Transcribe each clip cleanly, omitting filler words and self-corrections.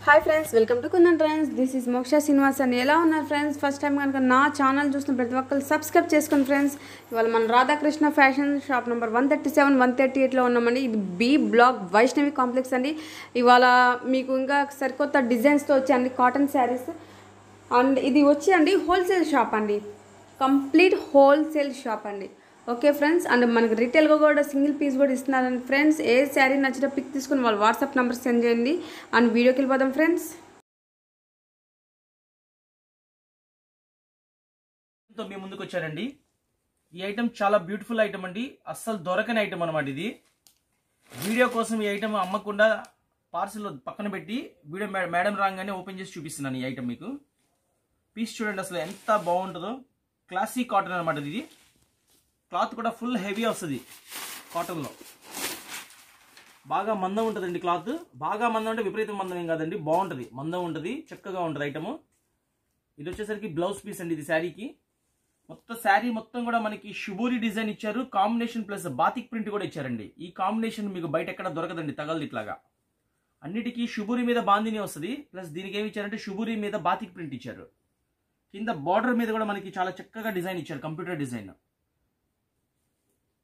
Hi friends, welcome to kundan trends. This is మోక్ష శ్రీనివాస్ అండి. ఎలా ఉన్నారు ఫ్రెండ్స్? ఫస్ట్ టైం కనుక నా ఛానల్ చూసిన ప్రతి ఒక్కరు సబ్స్క్రైబ్ చేసుకోండి ఫ్రెండ్స్. ఇవాళ మన రాధాకృష్ణ ఫ్యాషన్ షాప్ నెంబర్ 137, 138లో ఉన్నామండి. ఇది బి బ్లాక్ వైష్ణవి కాంప్లెక్స్ అండి. ఇవాళ మీకు ఇంకా సరికొత్త డిజైన్స్తో వచ్చాయండి కాటన్ శారీస్. అండ్ ఇది వచ్చి అండి హోల్సేల్ షాప్ అండి, కంప్లీట్ హోల్సేల్ షాప్ అండి. ఓకే ఫ్రెండ్స్, అండ్ మనకి రిటైల్గా కూడా సింగిల్ పీస్ కూడా ఇస్తున్నారండి ఫ్రెండ్స్. ఏ శారీ నచ్చిన పిక్ తీసుకుని వాళ్ళు వాట్సాప్ నెంబర్ సెండ్ చేయండి. అండ్ వీడియోకి వెళ్ళిపోదాం ఫ్రెండ్స్. మీ ముందుకు వచ్చారండి. ఈ ఐటమ్ చాలా బ్యూటిఫుల్ ఐటమ్ అండి, అస్సలు దొరకని ఐటమ్ అనమాట. ఇది వీడియో కోసం ఈ ఐటమ్ అమ్మకుండా పార్సల్ పక్కన పెట్టి వీడియో మేడం రాగానే ఓపెన్ చేసి చూపిస్తున్నాను. ఈ ఐటమ్ మీకు పీస్ చూడండి, అసలు ఎంత బాగుంటుందో. క్లాసిక్ కాటన్ అనమాట. ఇది క్లాత్ కూడా ఫుల్ హెవీ వస్తుంది. కాటన్లో బాగా మందం ఉంటుందండి. క్లాత్ బాగా మందం అంటే విపరీతం మందం ఏం కాదండి, బాగుంటుంది, మందం ఉంటుంది, చక్కగా ఉంటుంది ఐటమ్. ఇది వచ్చేసరికి బ్లౌజ్ పీస్ అండి. ఇది శారీకి మొత్తం శారీ మొత్తం కూడా మనకి షుబూరి డిజైన్ ఇచ్చారు, కాంబినేషన్ ప్లస్ బాతిక్ ప్రింట్ కూడా ఇచ్చారండి. ఈ కాంబినేషన్ మీకు బయట ఎక్కడ దొరకదండి, తగలదు ఇట్లాగా. అన్నిటికీ షుబూరి మీద బాందిని వస్తుంది, ప్లస్ దీనికి ఏమి ఇచ్చారంటే షుబూరి మీద బాతిక్ ప్రింట్ ఇచ్చారు. కింద బార్డర్ మీద కూడా మనకి చాలా చక్కగా డిజైన్ ఇచ్చారు, కంప్యూటర్ డిజైన్.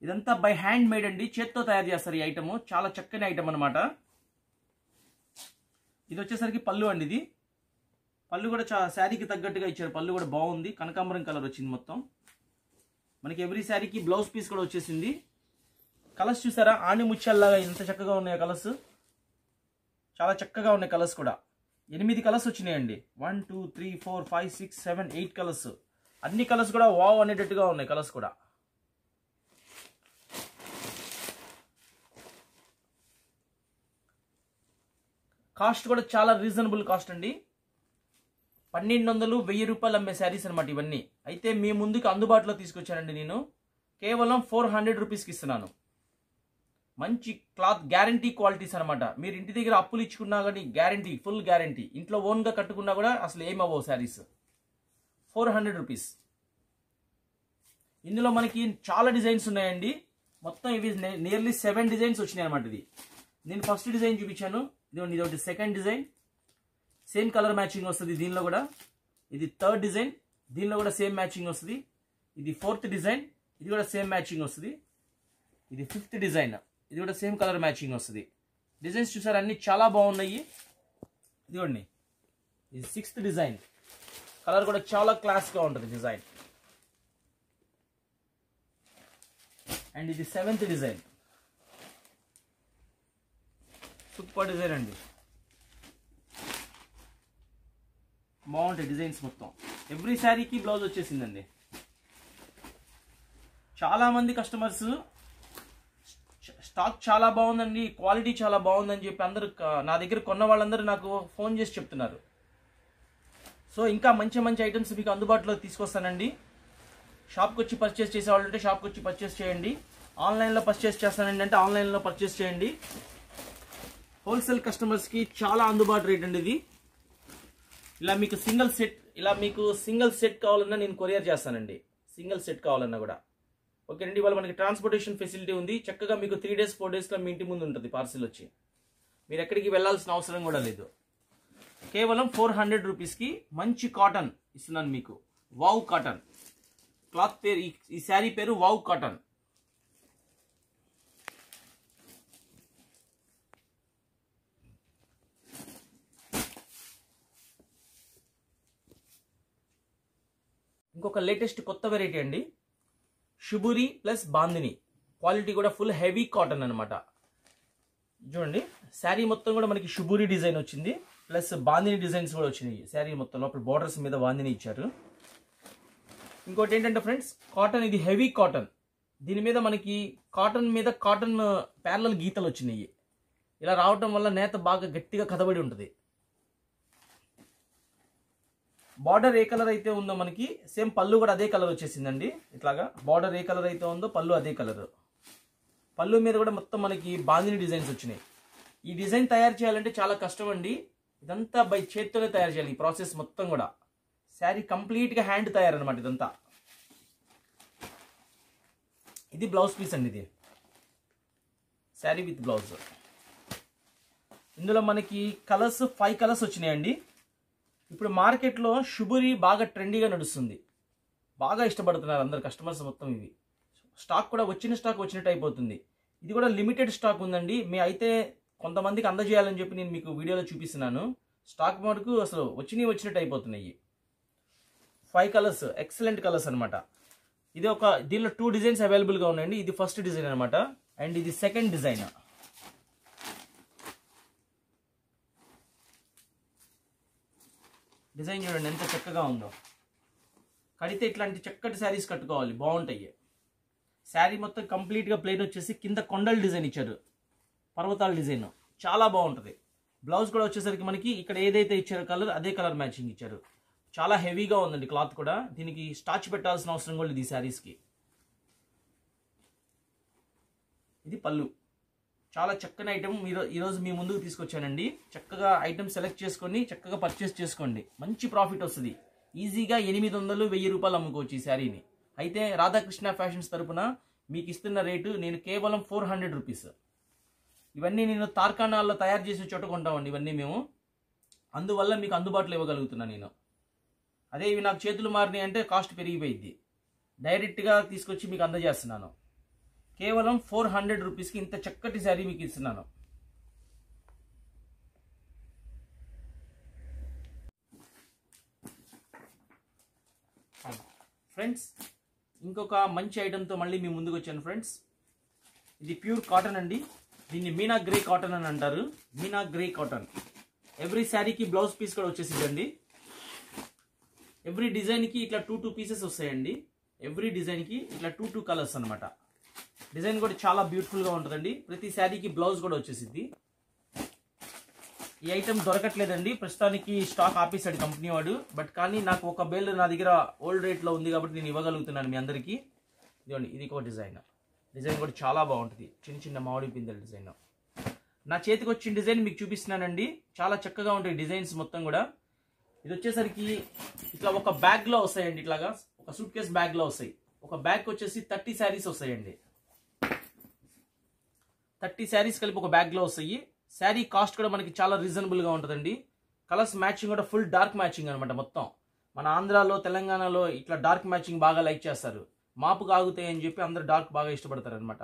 ఇదంతా బై హ్యాండ్ మేడ్ అండి, చేత్తో తయారు చేస్తారు ఈ ఐటమ్. చాలా చక్కని ఐటమ్ అనమాట. ఇది వచ్చేసరికి పళ్ళు అండి. ఇది పళ్ళు కూడా శారీకి తగ్గట్టుగా ఇచ్చారు. పళ్ళు కూడా బాగుంది, కనకాంబరం కలర్ వచ్చింది మొత్తం. మనకి ఎవ్రీ శారీకి బ్లౌజ్ పీస్ కూడా వచ్చేసింది. కలర్స్ చూసారా, ఆని ముత్యాల్లాగా ఎంత చక్కగా ఉన్నాయి కలర్స్. చాలా చక్కగా ఉన్నాయి కలర్స్ కూడా. 8 కలర్స్ వచ్చినాయండి. 1 2 3 4 5 6 7 8 కలర్స్. అన్ని కలర్స్ కూడా వావ్ అనేటట్టుగా ఉన్నాయి కలర్స్ కూడా. కాస్ట్ కూడా చాలా రీజనబుల్ కాస్ట్ అండి. 1200, 1000 రూపాయలు అమ్మే శారీస్ అనమాట ఇవన్నీ. అయితే మీ ముందుకు అందుబాటులో తీసుకొచ్చానండి నేను. కేవలం 400 రూపీస్కి ఇస్తున్నాను. మంచి క్లాత్, గ్యారంటీ క్వాలిటీస్ అనమాట. మీరు ఇంటి దగ్గర అప్పులు ఇచ్చుకున్నా కానీ గ్యారంటీ, ఫుల్ గ్యారంటీ. ఇంట్లో ఓన్గా కట్టుకున్నా కూడా అసలు ఏమవ్వవు శారీస్. 400 రూపీస్. ఇందులో మనకి చాలా డిజైన్స్ ఉన్నాయండి. మొత్తం ఇవి నియర్లీ 7 డిజైన్స్ వచ్చినాయి అనమాట. ఇది నేను ఫస్ట్ డిజైన్ చూపించాను. ఇది ఒకటి second design, same colour matching వస్తుంది దీనిలో కూడా. ఇది థర్డ్ డిజైన్, దీనిలో కూడా సేమ్ మ్యాచింగ్ వస్తుంది. ఇది ఫోర్త్ డిజైన్, ఇది కూడా సేమ్ మ్యాచింగ్ వస్తుంది. ఇది ఫిఫ్త్ డిజైన్, ఇది కూడా సేమ్ కలర్ మ్యాచింగ్ వస్తుంది. డిజైన్స్ చూసారు, అన్ని చాలా బాగున్నాయి. ఇదిగోండి, ఇది సిక్స్త్ డిజైన్. కలర్ కూడా చాలా క్లాస్గా ఉంటుంది డిజైన్. అండ్ ఇది సెవెంత్ డిజైన్. సూపర్ డిజైన్ అండి, బాగుంటాయి డిజైన్స్ మొత్తం. ఎవ్రీ శారీకి బ్లౌజ్ వచ్చేసిందండి. చాలా మంది కస్టమర్స్ స్టాక్ చాలా బాగుందండి, క్వాలిటీ చాలా బాగుందని చెప్పి అందరూ నా దగ్గర కొన్న వాళ్ళందరూ నాకు ఫోన్ చేసి చెప్తున్నారు. సో ఇంకా మంచి మంచి ఐటమ్స్ మీకు అందుబాటులో తీసుకొస్తానండి. షాప్కి వచ్చి పర్చేస్ చేసేవాళ్ళు అంటే షాప్కి వచ్చి పర్చేస్ చేయండి. ఆన్లైన్లో పర్చేస్ చేస్తానండి అంటే ఆన్లైన్లో పర్చేస్ చేయండి. హోల్సేల్ కస్టమర్స్కి చాలా అందుబాటు రేట్ అండి ఇది. ఇలా మీకు సింగిల్ సెట్ కావాలన్నా నేను కొరియర్ చేస్తానండి. సింగిల్ సెట్ కావాలన్నా కూడా ఓకేనండి. ఇవాళ మనకి ట్రాన్స్పోర్టేషన్ ఫెసిలిటీ ఉంది. చక్కగా మీకు 3 days 4 daysలో మీ ఇంటి ముందు ఉంటుంది పార్సిల్ వచ్చి. మీరు ఎక్కడికి వెళ్ళాల్సిన అవసరం కూడా లేదు. కేవలం 400 రూపీస్కి మంచి కాటన్ ఇస్తున్నాను మీకు. వావ్ కాటన్ క్లాత్ పేరు, ఈ శారీ పేరు వావ్ కాటన్. ఇంకొక లేటెస్ట్ కొత్త వెరైటీ అండి, షుబూరి ప్లస్ బాందిని. క్వాలిటీ కూడా ఫుల్ హెవీ కాటన్ అనమాట. చూడండి, శారీ మొత్తం కూడా మనకి షుబూరి డిజైన్ వచ్చింది, ప్లస్ బాందిని డిజైన్స్ కూడా వచ్చినాయి. శారీ మొత్తం లోపల బార్డర్స్ మీద బాందిని ఇచ్చారు. ఇంకోటి ఏంటంటే ఫ్రెండ్స్, కాటన్ ఇది హెవీ కాటన్. దీని మీద మనకి కాటన్ మీద కాటన్ ప్యారలల్ గీతలు వచ్చినాయి. ఇలా రావటం వల్ల నేత బాగా గట్టిగా కదబడి ఉంటుంది. బార్డర్ ఏ కలర్ అయితే ఉందో మనకి సేమ్ పళ్ళు కూడా అదే కలర్ వచ్చేసిందండి. ఇట్లాగా బార్డర్ ఏ కలర్ అయితే ఉందో పళ్ళు అదే కలర్. పళ్ళు మీద కూడా మొత్తం మనకి బాందిని డిజైన్స్ వచ్చినాయి. ఈ డిజైన్ తయారు చేయాలంటే చాలా కష్టం అండి. ఇదంతా బై చేత్తోనే తయారు చేయాలి. ఈ ప్రాసెస్ మొత్తం కూడా శారీ కంప్లీట్గా హ్యాండ్ తయారనమాట ఇదంతా. ఇది బ్లౌజ్ పీస్ అండి. ఇది శారీ విత్ బ్లౌజ్. ఇందులో మనకి కలర్స్ 5 కలర్స్ వచ్చినాయండి. ఇప్పుడు మార్కెట్లో షుబురి బాగా ట్రెండీగా నడుస్తుంది, బాగా ఇష్టపడుతున్నారు అందరు కస్టమర్స్ మొత్తం. ఇవి స్టాక్ కూడా వచ్చిన స్టాక్ వచ్చినట్టు అయిపోతుంది. ఇది కూడా లిమిటెడ్ స్టాక్ ఉందండి. అయితే కొంతమందికి అందజేయాలని చెప్పి నేను మీకు వీడియోలో చూపిస్తున్నాను. స్టాక్ మటుకు అసలు వచ్చినట్టు అయిపోతున్నాయి. 5 కలర్స్ ఎక్సలెంట్ కలర్స్ అనమాట. ఇది దీనిలో 2 డిజైన్స్ అవైలబుల్గా ఉన్నాయండి. ఇది ఫస్ట్ డిజైన్ అనమాట, అండ్ ఇది సెకండ్ డిజైన్. డిజైన్ చూడండి ఎంత చక్కగా ఉందో. కడితే ఇట్లాంటి చక్కటి శారీస్ కట్టుకోవాలి, బాగుంటాయి. శారీ మొత్తం కంప్లీట్గా ప్లెయిన్ వచ్చేసి కింద కొండల డిజైన్ ఇచ్చారు, పర్వతాల డిజైన్, చాలా బాగుంటుంది. బ్లౌజ్ కూడా వచ్చేసరికి మనకి ఇక్కడ ఏదైతే ఇచ్చారో కలర్ అదే కలర్ మ్యాచింగ్ ఇచ్చారు. చాలా హెవీగా ఉందండి క్లాత్ కూడా. దీనికి స్టార్చ్ పెట్టాల్సిన అవసరం కూడా లేదు ఈ శారీస్కి. ఇది పళ్ళు. చాలా చక్కని ఐటమ్ ఈరోజు మీ ముందుకు తీసుకొచ్చానండి. చక్కగా ఐటమ్ సెలెక్ట్ చేసుకొని చక్కగా పర్చేస్ చేసుకోండి, మంచి ప్రాఫిట్ వస్తుంది. ఈజీగా 800-1000 రూపాయలు అమ్ముకోవచ్చు ఈ శారీని. అయితే రాధాకృష్ణ ఫ్యాషన్స్ తరపున మీకు ఇస్తున్న రేటు నేను కేవలం 400 రూపీస్. ఇవన్నీ నేను తార్కాణాల్లో తయారు చేసే చోట కొంటామండి ఇవన్నీ మేము, అందువల్ల మీకు అందుబాటులో ఇవ్వగలుగుతున్నాను నేను. అదే ఇవి నాకు చేతులు మారినాయి అంటే కాస్ట్ పెరిగిపోయింది. డైరెక్ట్గా తీసుకొచ్చి మీకు అందజేస్తున్నాను. కేవలం 400 రూపీస్కి ఇంత చక్కటి శారీ మీకు ఇస్తున్నాను. ఫ్రెండ్స్, ఇంకొక మంచి ఐటమ్తో మళ్ళీ మీ ముందుకు వచ్చాను ఫ్రెండ్స్. ఇది ప్యూర్ కాటన్ అండి. దీన్ని మీనా గ్రే కాటన్ అని అంటారు. Meena grey cotton. ఎవ్రీ శారీకి బ్లౌజ్ పీస్ కూడా వచ్చేసిందండి. ఎవ్రీ డిజైన్కి ఇట్లా 2 పీసెస్ వస్తాయండి. ఎవ్రీ డిజైన్కి ఇట్లా 2 కలర్స్ అనమాట. డిజైన్ కూడా చాలా బ్యూటిఫుల్గా ఉంటుందండి. ప్రతి శారీకి బ్లౌజ్ కూడా వచ్చేసింది. ఈ ఐటమ్ దొరకట్లేదండి ప్రస్తుతానికి, స్టాక్ ఆపేసాడు కంపెనీ వాడు. బట్ కానీ నాకు ఒక బేల్ నా దగ్గర ఓల్డ్ రేట్లో ఉంది కాబట్టి నేను ఇవ్వగలుగుతున్నాను మీ అందరికీ. ఇదిగోండి, ఇది ఒక డిజైన్. డిజైన్ కూడా చాలా బాగుంటుంది. చిన్న మామిడి పిందెల డిజైన్. నా చేతికి వచ్చిన డిజైన్ మీకు చూపిస్తున్నానండి. చాలా చక్కగా ఉంటాయి డిజైన్స్ మొత్తం కూడా. ఇది వచ్చేసరికి ఇట్లా ఒక బ్యాగ్లో వస్తాయండి. ఇట్లాగా ఒక సూట్ కేస్ బ్యాగ్లో వస్తాయి. ఒక బ్యాగ్ వచ్చేసి 30 శారీస్ వస్తాయండి. 30 శారీస్ కలిపి ఒక బ్యాగ్లో వస్తాయి. శారీ కాస్ట్ కూడా మనకి చాలా రీజనబుల్గా ఉంటుందండి. కలర్స్ మ్యాచింగ్ కూడా ఫుల్ డార్క్ మ్యాచింగ్ అనమాట. మొత్తం మన ఆంధ్రాలో తెలంగాణలో ఇట్లా డార్క్ మ్యాచింగ్ బాగా లైక్ చేస్తారు. మాపు కాగుతాయి అని చెప్పి అందరు డార్క్ బాగా ఇష్టపడతారు అనమాట.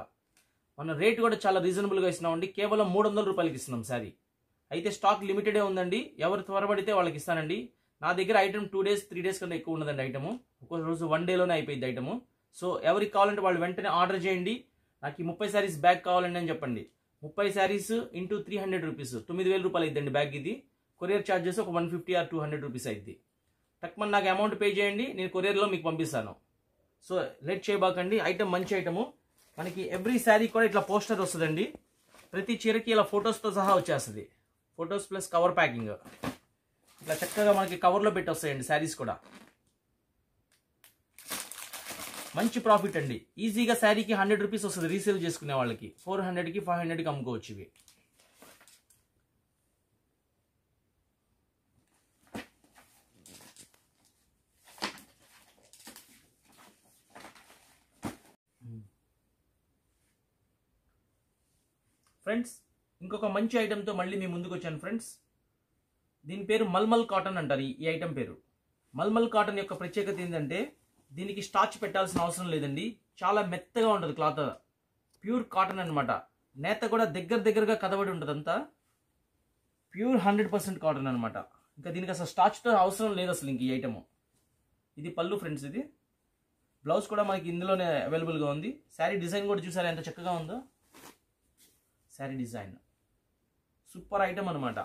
మన రేట్ కూడా చాలా రీజనబుల్గా ఇస్తున్నామండి. కేవలం 300 రూపాయలకి ఇస్తున్నాం శారీ. అయితే స్టాక్ లిమిటెడే ఉందండి. ఎవరు త్వరపడితే వాళ్ళకి ఇస్తానండి. నా దగ్గర ఐటమ్ 2 days 3 days కన్నా ఎక్కువ ఉండదండి. ఐటమ్ ఒక రోజు 1 dayలోనే అయిపోయింది ఐటమ్. సో ఎవరికి కావాలంటే వాళ్ళు వెంటనే ఆర్డర్ చేయండి. నాకు ఈ 30 శారీస్ బ్యాగ్ కావాలండి అని చెప్పండి. 30 శారీస్ ఇంటూ 300 రూపీస్, 9000 రూపాయలు అయిద్దండి బ్యాగ్. ఇది కొరియర్ ఛార్జెస్ ఒక 150 or 200 రూపీస్ అయింది. టక్మన్ నాకు అమౌంట్ పే చేయండి, నేను కొరియర్లో మీకు పంపిస్తాను. సో లేట్ చేయబాకండి. ఐటమ్ మంచి ఐటము. మనకి ఎవ్రీ శారీ కూడా ఇట్లా పోస్టర్ వస్తుందండి. ప్రతి చీరకి ఇలా ఫొటోస్తో సహా వచ్చేస్తుంది. Photos plus cover packing. ఇట్లా చక్కగా మనకి కవర్లో పెట్టి వస్తాయండి శారీస్ కూడా. మంచి ప్రాఫిట్ అండి. ఈజీగా శారీకి 100 రూపీస్ వస్తుంది రీసేల్ చేసుకునే వాళ్ళకి. 400కి 500కి అమ్ముకోవచ్చు ఇవి. ఫ్రెండ్స్, ఇంకొక మంచి ఐటమ్తో మళ్ళీ మీ ముందుకు వచ్చాను ఫ్రెండ్స్. దీని పేరు మల్మల్ కాటన్ అంటారు. ఈ ఐటమ్ పేరు మల్మల్ కాటన్. యొక్క ప్రత్యేకత ఏంటంటే దీనికి స్టార్చ్ పెట్టాల్సిన అవసరం లేదండి. చాలా మెత్తగా ఉంటుంది క్లాత్. ప్యూర్ కాటన్ అనమాట. నేత కూడా దగ్గరగా కదబడి ఉంటుంది. అంతా ప్యూర్ 100% కాటన్ అనమాట. ఇంకా దీనికి అసలు స్టార్చ్తో అవసరం లేదు అసలు ఇంక ఈ ఐటమ్. ఇది పళ్ళు ఫ్రెండ్స్. ఇది బ్లౌజ్ కూడా మనకి ఇందులోనే అవైలబుల్గా ఉంది. శారీ డిజైన్ కూడా చూసారా ఎంత చక్కగా ఉందో. శారీ డిజైన్ సూపర్ ఐటమ్ అనమాట.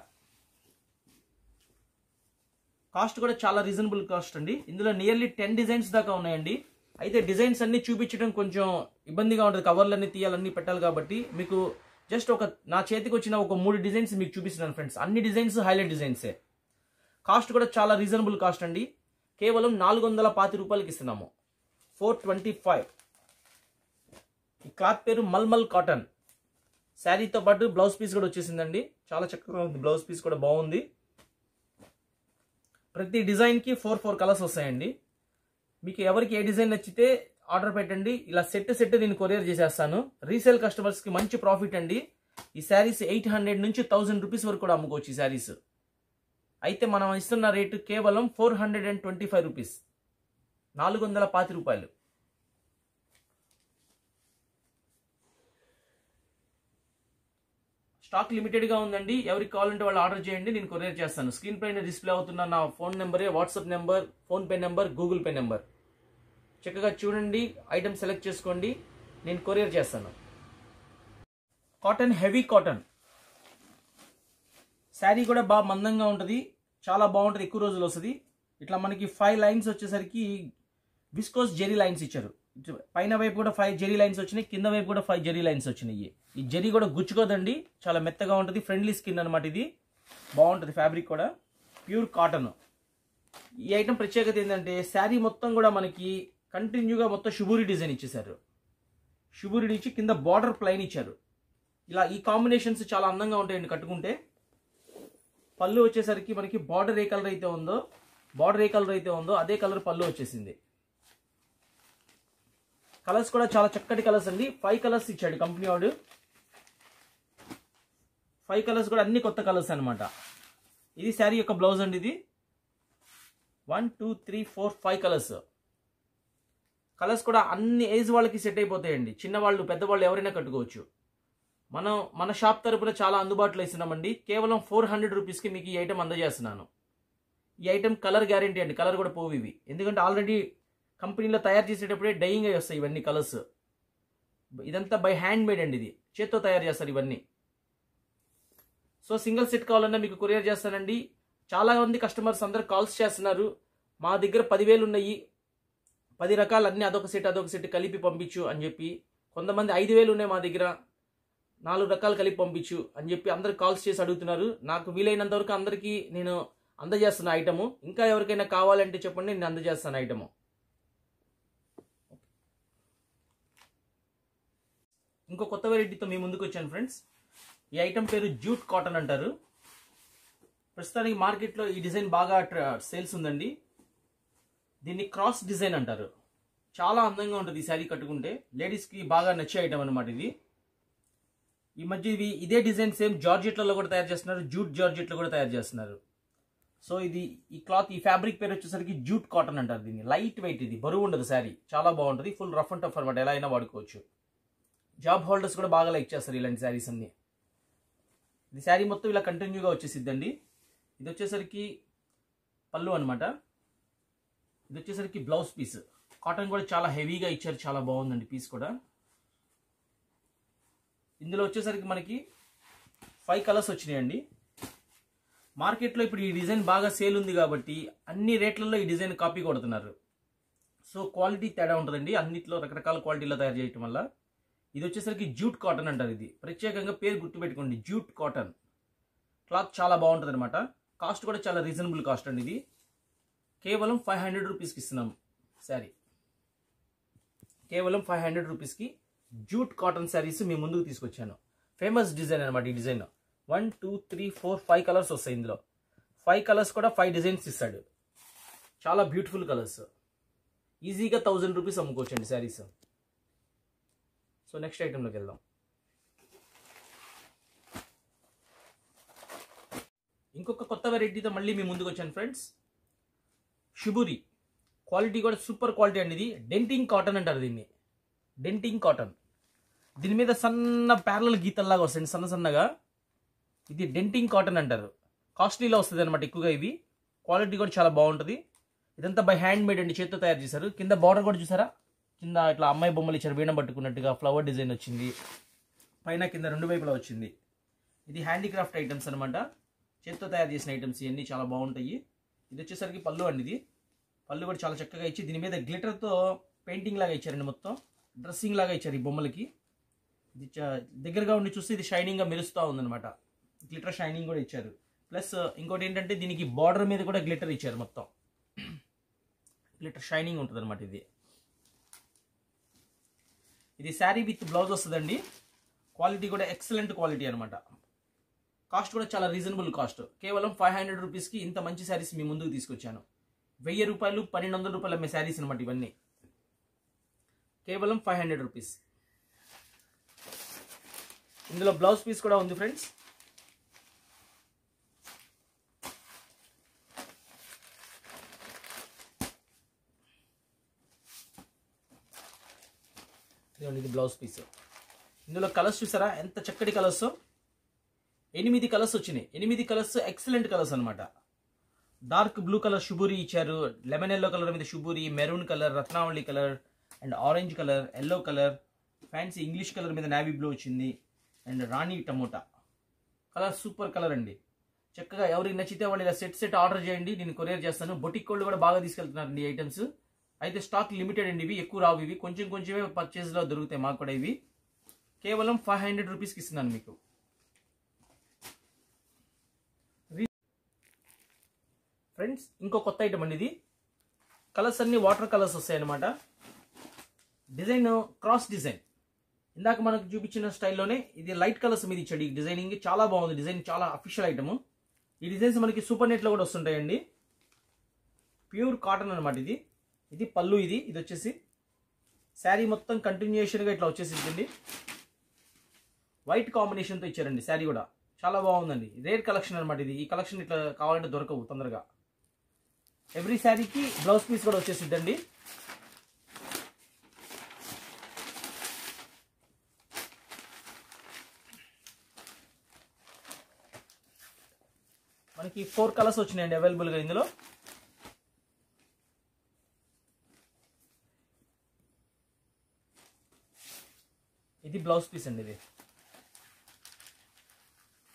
కాస్ట్ కూడా చాలా రీజనబుల్ కాస్ట్ అండి. ఇందులో నియర్లీ 10 డిజైన్స్ దాకా ఉన్నాయండి. అయితే డిజైన్స్ అన్ని చూపించడం కొంచెం ఇబ్బందిగా ఉంటుంది. కవర్లన్నీ తీయాలన్నీ పెట్టాలి కాబట్టి మీకు జస్ట్ నా చేతికి వచ్చిన ఒక 3 డిజైన్స్ మీకు చూపిస్తున్నాను ఫ్రెండ్స్. అన్ని డిజైన్స్ హైలైట్ డిజైన్సే. కాస్ట్ కూడా చాలా రీజనబుల్ కాస్ట్ అండి. కేవలం 420 రూపాయలకి ఇస్తున్నాము. 425. ఈ క్లాత్ పేరు మల్మల్ కాటన్. శారీతో పాటు బ్లౌజ్ పీస్ కూడా వచ్చేసిందండి. చాలా చక్కగా ఉంది. బ్లౌజ్ పీస్ కూడా బాగుంది. ప్రతి డిజైన్కి 4 కలర్స్ వస్తాయండి. మీకు ఎవరికి ఏ డిజైన్ నచ్చితే ఆర్డర్ పెట్టండి. ఇలా సెట్ నేను కొరియర్ చేసేస్తాను. రీసేల్ కస్టమర్స్కి మంచి ప్రాఫిట్ అండి. ఈ శారీస్ 800 నుంచి 1000 రూపీస్ వరకు కూడా అమ్ముకోవచ్చు ఈ శారీస్. అయితే మనం ఇస్తున్న రేటు కేవలం 425 రూపీస్, 420 రూపాయలు. స్టాక్ లిమిటెడ్గా ఉందండి. ఎవరికి కావాలంటే వాళ్ళు ఆర్డర్ చేయండి, నేను కొరియర్ చేస్తాను. స్క్రీన్ పైన డిస్ప్లే అవుతున్న నా ఫోన్ నెంబరే WhatsApp number, PhonePe number, Google Pay number. చక్కగా చూడండి, ఐటమ్ సెలెక్ట్ చేసుకోండి, నేను కొరియర్ చేస్తాను. కాటన్, హెవీ కాటన్ శారీ కూడా బాగా మందంగా ఉంటుంది, చాలా బాగుంటుంది, ఎక్కువ రోజులు వస్తుంది. ఇట్లా మనకి 5 లైన్స్ వచ్చేసరికి విస్కోస్ జెరీ లైన్స్ ఇచ్చారు. పైన వైపు కూడా 5 జెరీ లైన్స్ వచ్చినాయి, కింద వైపు కూడా 5 జెరీ లైన్స్ వచ్చినాయి. ఈ జెరీ కూడా గుచ్చుకోదండి, చాలా మెత్తగా ఉంటుంది, ఫ్రెండ్లీ స్కిన్ అనమాట. ఇది బాగుంటుంది, ఫ్యాబ్రిక్ కూడా ప్యూర్ కాటన్. ఈ ఐటమ్ ప్రత్యేకత ఏంటంటే శారీ మొత్తం కూడా మనకి కంటిన్యూగా మొత్తం షుబూరి డిజైన్ ఇచ్చేసారు. షుబూరి ఇచ్చి కింద బార్డర్ ప్లైన్ ఇచ్చారు. ఇలా ఈ కాంబినేషన్స్ చాలా అందంగా ఉంటాయండి కట్టుకుంటే. పళ్ళు వచ్చేసరికి మనకి బార్డర్ ఏ కలర్ అయితే ఉందో అదే కలర్ పళ్ళు వచ్చేసింది. కలర్స్ కూడా చాలా చక్కటి కలర్స్ అండి. 5 కలర్స్ ఇచ్చాడు కంపెనీ వాడు. 5 కలర్స్ కూడా అన్ని కొత్త కలర్స్ అనమాట. ఇది శారీ యొక్క బ్లౌజ్ అండి. ఇది 1 2 3 4 5 కలర్స్. కలర్స్ కూడా అన్ని ఏజ్ వాళ్ళకి సెట్ అయిపోతాయండి. చిన్నవాళ్ళు, పెద్దవాళ్ళు ఎవరైనా కట్టుకోవచ్చు. మన షాప్ తరపున చాలా అందుబాటులో ఇస్తున్నామండి. కేవలం 400 రూపీస్కి మీకు ఈ ఐటమ్ అందజేస్తున్నాను. ఈ ఐటమ్ కలర్ గ్యారంటీ అండి, కలర్ కూడా పోవు ఇవి. ఎందుకంటే ఆల్రెడీ కంపెనీలో తయారు చేసేటప్పుడే డైయింగ్ అయి వస్తాయి ఇవన్నీ కలర్స్. ఇదంతా బై హ్యాండ్ మేడ్ అండి, ఇది చేత్తో తయారు చేస్తారు ఇవన్నీ. సో సింగిల్ సెట్ కావాలన్నా మీకు కొరియర్ చేస్తానండి. చాలా మంది కస్టమర్స్ అందరు కాల్స్ చేస్తున్నారు, మా దగ్గర 10,000 ఉన్నాయి, 10 రకాలు అన్నీ అదొక సెట్ కలిపి పంపించు అని చెప్పి. కొంతమంది 5,000 ఉన్నాయి మా దగ్గర, 4 రకాలు కలిపి పంపించు అని చెప్పి అందరు కాల్స్ చేసి అడుగుతున్నారు. నాకు వీలైనంత వరకు అందరికీ నేను అందజేస్తున్న ఐటము. ఇంకా ఎవరికైనా కావాలంటే చెప్పండి, నేను అందజేస్తాను ఐటము. ఇంకో కొత్త వెరైటీతో మీ ముందుకు వచ్చాను ఫ్రెండ్స్. ఈ ఐటమ్ పేరు జూట్ కాటన్ అంటారు. ప్రస్తుతానికి మార్కెట్లో ఈ డిజైన్ బాగా సేల్స్ ఉందండి. దీన్ని క్రాస్ డిజైన్ అంటారు. చాలా అందంగా ఉంటుంది ఈ శారీ కట్టుకుంటే, లేడీస్కి బాగా నచ్చే ఐటమ్ అనమాట ఇది. ఈ మధ్య ఇదే డిజైన్ సేమ్ జార్జెట్లలో కూడా తయారు చేస్తున్నారు, జూట్ జార్జెట్లో కూడా తయారు చేస్తున్నారు. సో ఈ క్లాత్, ఈ ఫ్యాబ్రిక్ పేరు వచ్చేసరికి జూట్ కాటన్ అంటారు దీన్ని. లైట్ వెయిట్, ఇది బరువు ఉండదు శారీ, చాలా బాగుంటుంది. ఫుల్ రఫ్ అండ్ టఫ్ అనమాట, ఎలా అయినా వాడుకోవచ్చు. జాబ్ హోల్డర్స్ కూడా బాగా లైక్ చేస్తారు ఇలాంటి శారీస్ అన్ని. ఇది శారీ మొత్తం ఇలా కంటిన్యూగా వచ్చేసిద్దండి. ఇది వచ్చేసరికి పళ్ళు అనమాట. ఇది వచ్చేసరికి బ్లౌజ్ పీస్. కాటన్ కూడా చాలా హెవీగా ఇచ్చారు, చాలా బాగుందండి పీస్ కూడా. ఇందులో వచ్చేసరికి మనకి 5 కలర్స్ వచ్చినాయండి. మార్కెట్లో ఇప్పుడు ఈ డిజైన్ బాగా సేల్ ఉంది కాబట్టి అన్ని రేట్లలో ఈ డిజైన్ కాపీ కొడుతున్నారు. సో క్వాలిటీ తేడా ఉంటుందండి, అన్నిట్లో రకరకాల క్వాలిటీలో తయారు చేయటం వల్ల. ఇది వచ్చేసరికి జూట్ కాటన్ అంటారు. ఇది ప్రత్యేకంగా పేరు గుర్తుపెట్టుకోండి, జూట్ కాటన్. క్లాత్ చాలా బాగుంటుంది అనమాట. కాస్ట్ కూడా చాలా రీజనబుల్ కాస్ట్ అండి. ఇది కేవలం 500 రూపీస్కి ఇస్తున్నాం శారీ. కేవలం 500 రూపీస్కి జూట్ కాటన్ శారీస్ మీ ముందుకు తీసుకొచ్చాను. ఫేమస్ డిజైన్ అనమాట ఈ డిజైన్. 1 2 3 4 5 కలర్స్ వస్తాయి ఇందులో. 5 కలర్స్ కూడా 5 డిజైన్స్ ఇస్తాడు. చాలా బ్యూటిఫుల్ కలర్స్. ఈజీగా 1000 రూపీస్ అమ్ముకోవచ్చండి శారీస్. సో నెక్స్ట్ ఐటెంలోకి వెళ్దాం. ఇంకొక కొత్త వెరైటీతో మళ్ళీ మీ ముందుకు వచ్చాను ఫ్రెండ్స్. షుబూరి క్వాలిటీ కూడా సూపర్ క్వాలిటీ అండి. ఇది డెంటింగ్ కాటన్ అంటారు దీన్ని. Denting cotton. దీని మీద సన్న ప్యారల గీతల్లాగా వస్తాయి, సన్నగా. ఇది డెంటింగ్ కాటన్ అంటారు. కాస్ట్లీలో వస్తుంది అనమాట ఎక్కువగా. ఇవి క్వాలిటీ కూడా చాలా బాగుంటుంది. ఇదంతా బై హ్యాండ్ మేడ్ అండి, చేత్తో తయారు చేశారు. కింద బార్డర్ కూడా చూసారా, కింద ఇట్లా అమ్మాయి బొమ్మలు ఇచ్చారు, వీణ పట్టుకున్నట్టుగా ఫ్లవర్ డిజైన్ వచ్చింది. పైన కింద 2 వైపులా వచ్చింది. ఇది హ్యాండీక్రాఫ్ట్ ఐటమ్స్ అనమాట, చేత్తో తయారు చేసిన ఐటమ్స్. ఇవన్నీ చాలా బాగుంటాయి. ఇది వచ్చేసరికి పళ్ళు అండి. ఇది పళ్ళు కూడా చాలా చక్కగా ఇచ్చి దీని మీద గ్లిటర్తో పెయింటింగ్ లాగా ఇచ్చారండి, మొత్తం డ్రెస్సింగ్ లాగా ఇచ్చారు ఈ బొమ్మలకి. ఇది దగ్గరగా ఉండి చూస్తే ఇది షైనింగ్గా మెరుస్తూ ఉందన్నమాట. గ్లిటర్ షైనింగ్ కూడా ఇచ్చారు. ప్లస్ ఇంకోటి ఏంటంటే దీనికి బార్డర్ మీద కూడా గ్లిటర్ ఇచ్చారు, మొత్తం గ్లిటర్ షైనింగ్ ఉంటుంది అనమాట. ఇది శారీ విత్ బ్లౌజ్ వస్తుందండి. క్వాలిటీ కూడా ఎక్సలెంట్ క్వాలిటీ అనమాట. కాస్ట్ కూడా చాలా రీజనబుల్ కాస్ట్. కేవలం 500 రూపీస్కి ఇంత మంచి శారీస్ మీ ముందుకు తీసుకొచ్చాను. 1000 రూపాయలు 1200 రూపాయలు అమ్మే శారీస్ అనమాట ఇవన్నీ. కేవలం 500 రూపీస్. ఇందులో బ్లౌజ్ పీస్ కూడా ఉంది ఫ్రెండ్స్. ఇది బ్లౌజ్ పీస్. ఇందులో కలర్స్ చూసారా ఎంత చక్కటి కలర్స్. 8 కలర్స్ వచ్చినాయి. 8 కలర్స్ ఎక్సలెంట్ కలర్స్ అనమాట. డార్క్ బ్లూ కలర్ షుబూరి ఇచ్చారు, లెమన్ ఎల్లో కలర్ మీద షుబూరి, మెరూన్ కలర్, రత్నావళి colour and orange colour, yellow colour, fancy English colour మీద నావీ బ్లూ వచ్చింది అండ్ రాణి టమోటా కలర్. సూపర్ కలర్ అండి. చక్కగా ఎవరికి నచ్చితే వాళ్ళు ఇలా సెట్ ఆర్డర్ చేయండి, నేను కొరియర్ చేస్తాను. బొటిక్ వాళ్ళు కూడా బాగా తీసుకెళ్తున్నారండి ఐటమ్స్. అయితే స్టాక్ లిమిటెడ్ అండి, ఇవి ఎక్కువ రావు. ఇవి కొంచెమే పర్చేస్లో దొరుకుతాయి మాకు కూడా. ఇవి కేవలం 500 రూపీస్కి ఇస్తున్నాను మీకు. ఫ్రెండ్స్ ఇంకో కొత్త ఐటమ్ అండి ఇది. కలర్స్ అన్ని వాటర్ కలర్స్ వస్తాయి అనమాట. Design cross design. ఇందాక మనకు చూపించిన స్టైల్లోనే ఇది లైట్ కలర్స్ మీద ఇచ్చాడు. ఈ డిజైనింగ్ చాలా బాగుంది. డిజైన్ చాలా అఫీషియల్ ఐటమ్. ఈ డిజైన్స్ మనకి సూపర్ నెట్లో కూడా వస్తుంటాయండి. ప్యూర్ కాటన్ అనమాట ఇది. ఇది పళ్ళు. ఇది వచ్చేసి శారీ మొత్తం కంటిన్యూషన్గా ఇట్లా వచ్చేసిందండి. వైట్ కాంబినేషన్తో ఇచ్చారండి. శారీ కూడా చాలా బాగుందండి. రేర్ కలెక్షన్ అనమాట ఇది. ఈ కలెక్షన్ ఇట్లా కావాలంటే దొరకవు తొందరగా. ఎవ్రీ శారీకి బ్లౌజ్ పీస్ కూడా వచ్చేసిద్దండి. మనకి 4 కలర్స్ వచ్చినాయండి అవైలబుల్గా ఇందులో. ఇది బ్లౌజ్ పీస్ అండి. ఇది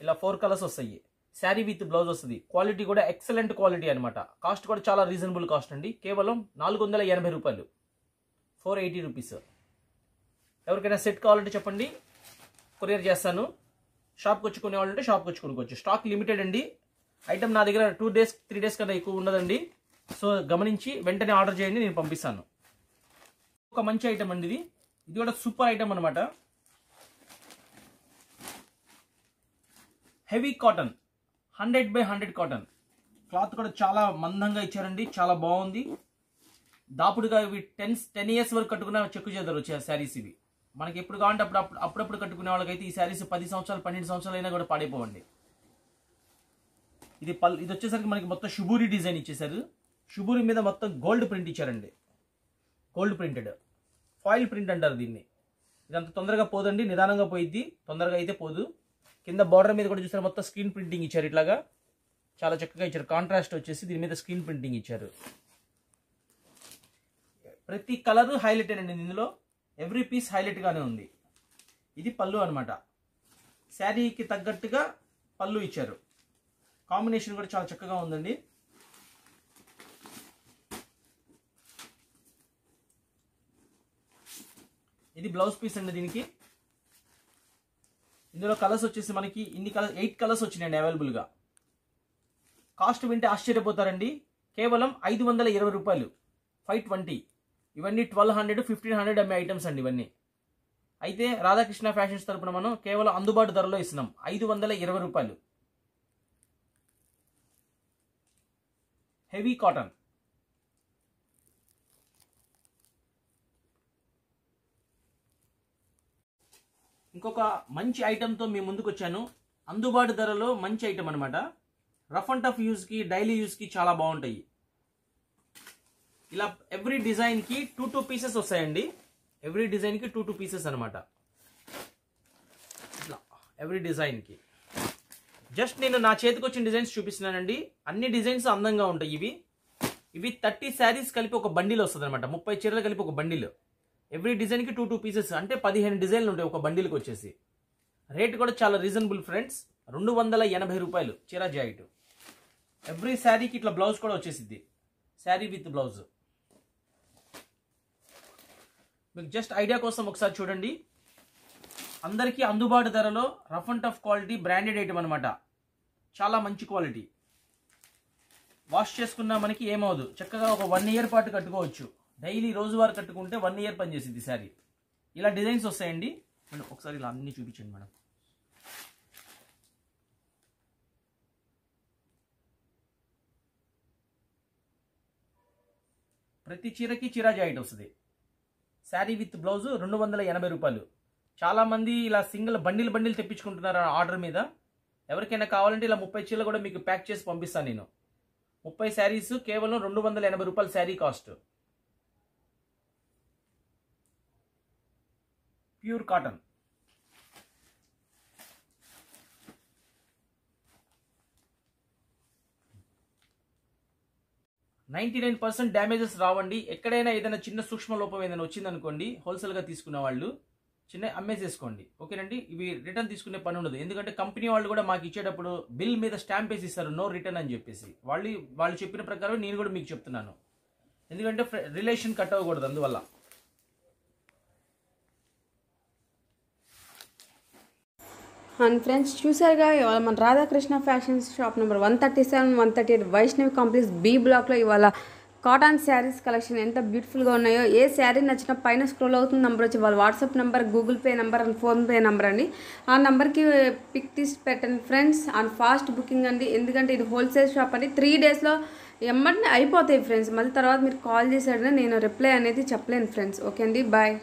ఇలా 4 కలర్స్ వస్తాయి. శారీ విత్ బ్లౌజ్ వస్తుంది. క్వాలిటీ కూడా ఎక్సలెంట్ క్వాలిటీ అనమాట. కాస్ట్ కూడా చాలా రీజనబుల్ కాస్ట్ అండి. కేవలం 480 రూపాయలు, 480 రూపీస్. ఎవరికైనా సెట్ కావాలంటే చెప్పండి, కొరియర్ చేస్తాను. షాప్కి వచ్చి కొనేవాళ్ళంటే షాప్కి వచ్చి కొనుక్కోవచ్చు. స్టాక్ లిమిటెడ్ అండి. ఐటమ్ నా దగ్గర 2 days 3 days కన్నా ఎక్కువ ఉండదండి. సో గమనించి వెంటనే ఆర్డర్ చేయండి, నేను పంపిస్తాను. ఒక మంచి ఐటమ్ అండి ఇది. ఇది కూడా సూపర్ ఐటమ్ అనమాట. Heavy cotton, 100/100 cotton. క్లాత్ కూడా చాలా మందంగా ఇచ్చారండి. చాలా బాగుంది. దాపుడుగా ఇవి 10 years వరకు కట్టుకున్న చెక్కు చేద్దరు వచ్చే శారీస్ ఇవి. మనకి ఎప్పుడు కావాలంటే అప్పుడప్పుడు కట్టుకునే వాళ్ళకైతే ఈ శారీస్ 10 సంవత్సరాలు 12 సంవత్సరాలు అయినా కూడా పాడైపోవండి. ఇది వచ్చేసరికి మనకి మొత్తం షుబూరి డిజైన్ ఇచ్చేసారు. షుబూరి మీద మొత్తం గోల్డ్ ప్రింట్ ఇచ్చారండి. గోల్డ్ ప్రింటెడ్ ఫాయిల్ ప్రింట్ అంటారు దీన్ని. ఇదంత తొందరగా పోదండి, నిదానంగా పోయిద్ది, తొందరగా అయితే పోదు. కింద బార్డర్ మీద కూడా చూసారు మొత్తం స్క్రీన్ ప్రింటింగ్ ఇచ్చారు. ఇట్లాగా చాలా చక్కగా ఇచ్చారు. కాంట్రాస్ట్ వచ్చేసి దీని మీద స్క్రీన్ ప్రింటింగ్ ఇచ్చారు. ప్రతి కలర్ హైలైట్ అండి ఇందులో. ఎవ్రీ పీస్ హైలైట్ గానే ఉంది. ఇది పళ్ళు అనమాట. శారీకి తగ్గట్టుగా పళ్ళు ఇచ్చారు. కాంబినేషన్ కూడా చాలా చక్కగా ఉందండి. ఇది బ్లౌజ్ పీస్ అండి. దీనికి ఇందులో కలర్స్ వచ్చేసి మనకి 8 కలర్స్ వచ్చినాయండి అవైలబుల్గా. కాస్ట్ వింటే ఆశ్చర్యపోతారండి. కేవలం 520 రూపాయలు, 520. ఇవన్నీ 1200 1500 అమ్మే ఐటమ్స్ అండి ఇవన్నీ. అయితే రాధాకృష్ణ ఫ్యాషన్స్ తరపున మనం కేవలం అందుబాటు ధరలో ఇస్తున్నాం. 520 రూపాయలు. Heavy cotton. ఇంకొక మంచి ఐటమ్తో మీ ముందుకు వచ్చాను. అందుబాటు ధరలో మంచి ఐటమ్ అనమాట. రఫ్ అండ్ టఫ్ యూజ్కి, డైలీ యూజ్కి చాలా బాగుంటాయి. ఇలా ఎవ్రీ డిజైన్కి 2 పీసెస్ వస్తాయండి. ఎవ్రీ డిజైన్కి 2 పీసెస్ అనమాట. ఇట్లా ఎవ్రీ డిజైన్కి. జస్ట్ నేను నా చేతికి వచ్చిన డిజైన్స్ చూపిస్తున్నానండి. అన్ని డిజైన్స్ అందంగా ఉంటాయి. ఇవి 30 శారీస్ కలిపి ఒక బండిల్ వస్తుంది అనమాట. 30 చీరలు కలిపి ఒక బండిల్. ఎవ్రీ డిజైన్కి 2 పీసెస్ అంటే 15 డిజైన్లు ఉంటాయి ఒక బండిల్కి వచ్చేసి. రేట్ కూడా చాలా రీజనబుల్ ఫ్రెండ్స్. 280 రూపాయలు చీర జాయిట్. ఎవ్రీ శారీకి ఇట్లా బ్లౌజ్ కూడా వచ్చేసిద్ది. Sari with blouse. మీకు జస్ట్ ఐడియా కోసం ఒకసారి చూడండి. అందరికీ అందుబాటు ధరలో rough and tough quality branded item అనమాట. చాలా మంచి క్వాలిటీ. వాష్ చేసుకున్నా మనకి ఏమవుదు. చక్కగా ఒక 1 year పాటు కట్టుకోవచ్చు. డైలీ రోజువారు కట్టుకుంటే 1 year పనిచేసింది శారీ. ఇలా డిజైన్స్ వస్తాయండి. మేడం ఒకసారి ఇలా అన్ని చూపించండి మేడం. ప్రతి చీరకి చీరా జాయిట్ వస్తుంది. శారీ విత్ బ్లౌజ్ 280 రూపాయలు. చాలామంది ఇలా సింగిల్ బండిల్ తెప్పించుకుంటున్నారు ఆర్డర్ మీద. ఎవరికైనా కావాలంటే ఇలా 30 చీరలు కూడా మీకు ప్యాక్ చేసి పంపిస్తాను నేను. 30 శారీస్ కేవలం 280 రూపాయలు sari cost. Pure cotton. 99% damages రావండి. ఎక్కడైనా ఏదైనా చిన్న సూక్ష్మ లోపం ఏదైనా వచ్చిందనుకోండి, హోల్సేల్గా తీసుకునే వాళ్ళు చిన్న అమ్మేసేసుకోండి. ఓకేనండి. ఇవి రిటర్న్ తీసుకునే పని ఉండదు. ఎందుకంటే కంపెనీ వాళ్ళు కూడా మాకు ఇచ్చేటప్పుడు బిల్ మీద స్టాంప్ వేసి ఇస్తారు, నో రిటర్న్ అని చెప్పేసి. వాళ్ళు చెప్పిన ప్రకారం నేను కూడా మీకు చెప్తున్నాను. ఎందుకంటే రిలేషన్ కట్ అవ్వకూడదు అందువల్ల. అండ్ ఫ్రెండ్స్ చూసారుగా, ఇవాళ మన Radhakrishna fashions shop number 137, 138 Vaishnavi complex B బ్లాక్లో ఇవాళ కాటన్ శారీస్ కలెక్షన్ ఎంత బ్యూటిఫుల్గా ఉన్నాయో. ఏ శారీ నచ్చినా పైన స్క్రోల్ అవుతున్న నెంబర్ వచ్చి వాళ్ళ WhatsApp number, Google Pay number and PhonePe number అండి. ఆ నెంబర్కి పిక్ తీసి పెట్టండి ఫ్రెండ్స్. అండ్ ఫాస్ట్ బుకింగ్ అండి, ఎందుకంటే ఇది హోల్సేల్ షాప్ అండి. 3 డేస్లో ఎమ్మటిని అయిపోతాయి ఫ్రెండ్స్. మళ్ళీ తర్వాత మీరు కాల్ చేసాడని నేను రిప్లై అనేది చెప్పలేను ఫ్రెండ్స్. ఓకే అండి, బాయ్.